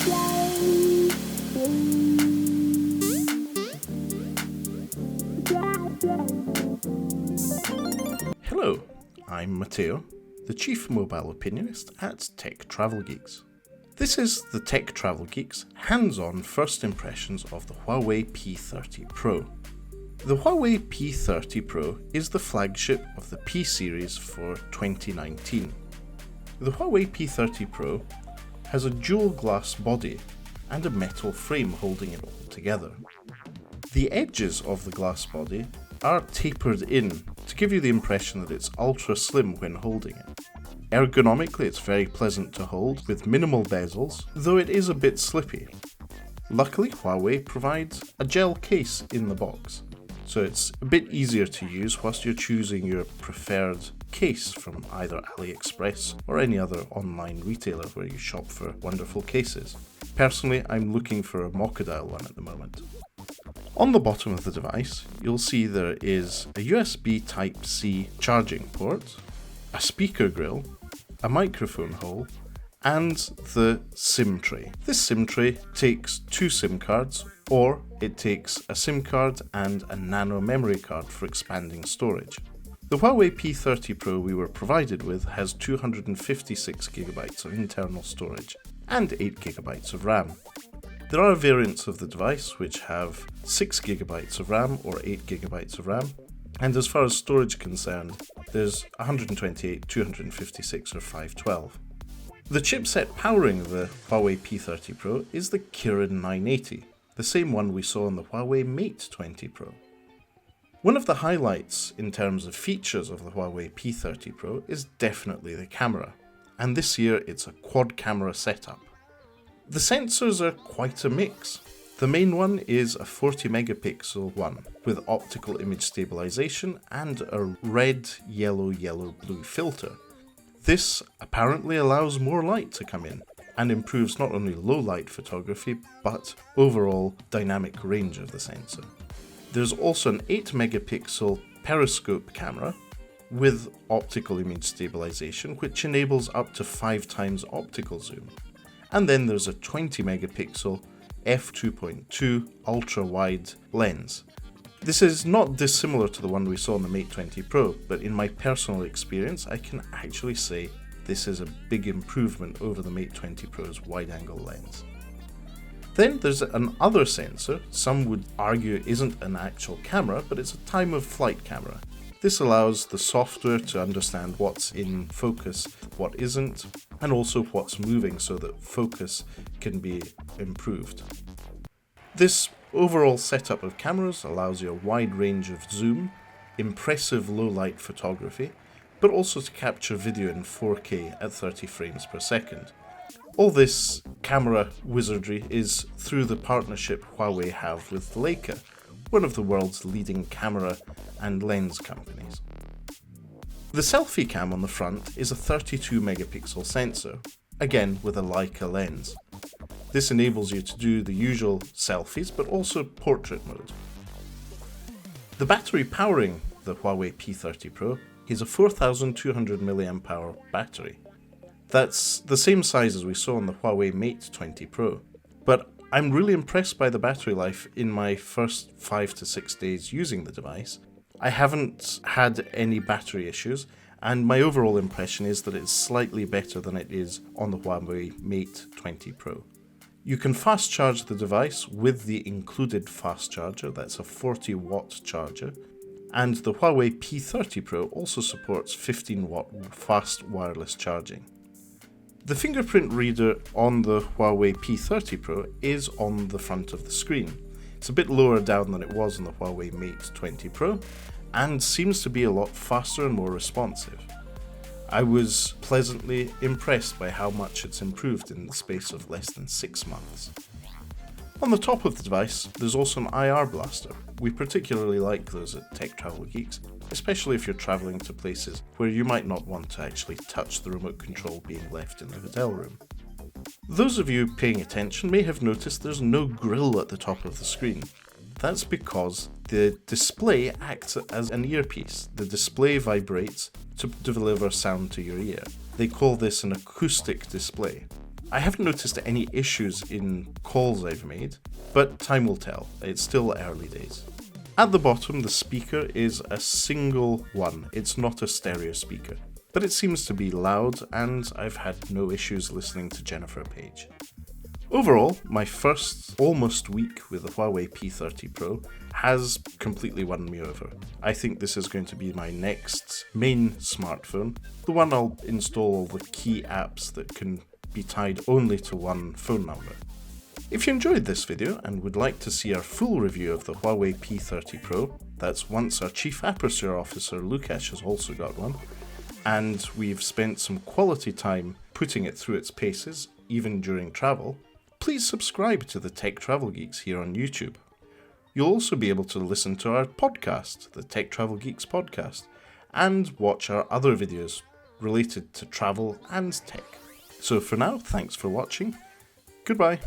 Hello, I'm Matteo, the Chief Mobile Opinionist at Tech Travel Geeks. This is the Tech Travel Geeks hands-on first impressions of the Huawei P30 Pro. The Huawei P30 Pro is the flagship of the P series for 2019. The Huawei P30 Pro has a dual glass body and a metal frame holding it all together. The edges of the glass body are tapered in to give you the impression that it's ultra slim when holding it. Ergonomically, it's very pleasant to hold with minimal bezels, though it is a bit slippy. Luckily, Huawei provides a gel case in the box, so it's a bit easier to use whilst you're choosing your preferred case from either AliExpress or any other online retailer where you shop for wonderful cases. Personally, I'm looking for a Mocadile one at the moment. On the bottom of the device, you'll see there is a USB Type-C charging port, a speaker grill, a microphone hole, and the SIM tray. This SIM tray takes 2 SIM cards, or it takes a SIM card and a Nano Memory card for expanding storage. The Huawei P30 Pro we were provided with has 256GB of internal storage and 8GB of RAM. There are variants of the device which have 6GB of RAM or 8GB of RAM, and as far as storage is concerned, there's 128, 256 or 512. The chipset powering the Huawei P30 Pro is the Kirin 980, the same one we saw on the Huawei Mate 20 Pro. One of the highlights in terms of features of the Huawei P30 Pro is definitely the camera, and this year it's a quad camera setup. The sensors are quite a mix. The main one is a 40 megapixel one with optical image stabilization and a red, yellow, blue filter. This apparently allows more light to come in and improves not only low light photography but overall dynamic range of the sensor. There's also an 8 megapixel Periscope camera with optical image stabilization, which enables up to 5 times optical zoom. And then there's a 20 megapixel f2.2 ultra-wide lens. This is not dissimilar to the one we saw on the Mate 20 Pro, but in my personal experience I can actually say this is a big improvement over the Mate 20 Pro's wide-angle lens. Then there's another sensor, some would argue isn't an actual camera, but it's a time-of-flight camera. This allows the software to understand what's in focus, what isn't, and also what's moving so that focus can be improved. This overall setup of cameras allows you a wide range of zoom, impressive low-light photography, but also to capture video in 4K at 30 frames per second. All this camera wizardry is through the partnership Huawei have with Leica, one of the world's leading camera and lens companies. The selfie cam on the front is a 32 megapixel sensor, again with a Leica lens. This enables you to do the usual selfies but also portrait mode. The battery powering the Huawei P30 Pro is a 4200 mAh battery. That's the same size as we saw on the Huawei Mate 20 Pro, but I'm really impressed by the battery life in my first 5 to 6 days using the device. I haven't had any battery issues, and my overall impression is that it's slightly better than it is on the Huawei Mate 20 Pro. You can fast charge the device with the included fast charger, that's a 40 watt charger, and the Huawei P30 Pro also supports 15 watt fast wireless charging. The fingerprint reader on the Huawei P30 Pro is on the front of the screen. It's a bit lower down than it was on the Huawei Mate 20 Pro and seems to be a lot faster and more responsive. I was pleasantly impressed by how much it's improved in the space of less than 6 months. On the top of the device, there's also an IR blaster. We particularly like those at Tech Travel Geeks, especially if you're travelling to places where you might not want to actually touch the remote control being left in the hotel room. Those of you paying attention may have noticed there's no grill at the top of the screen. That's because the display acts as an earpiece. The display vibrates to deliver sound to your ear. They call this an acoustic display. I haven't noticed any issues in calls I've made, but time will tell. It's still early days. At the bottom, the speaker is a single one. It's not a stereo speaker, but it seems to be loud, and I've had no issues listening to Jennifer Page. Overall, my first almost week with the Huawei P30 Pro has completely won me over. I think this is going to be my next main smartphone, the one I'll install all the key apps that can be tied only to one phone number. If you enjoyed this video and would like to see our full review of the Huawei P30 Pro, that's once our Chief Aperture Officer Lukash has also got one, and we've spent some quality time putting it through its paces, even during travel, please subscribe to the Tech Travel Geeks here on YouTube. You'll also be able to listen to our podcast, the Tech Travel Geeks podcast, and watch our other videos related to travel and tech. So for now, thanks for watching. Goodbye.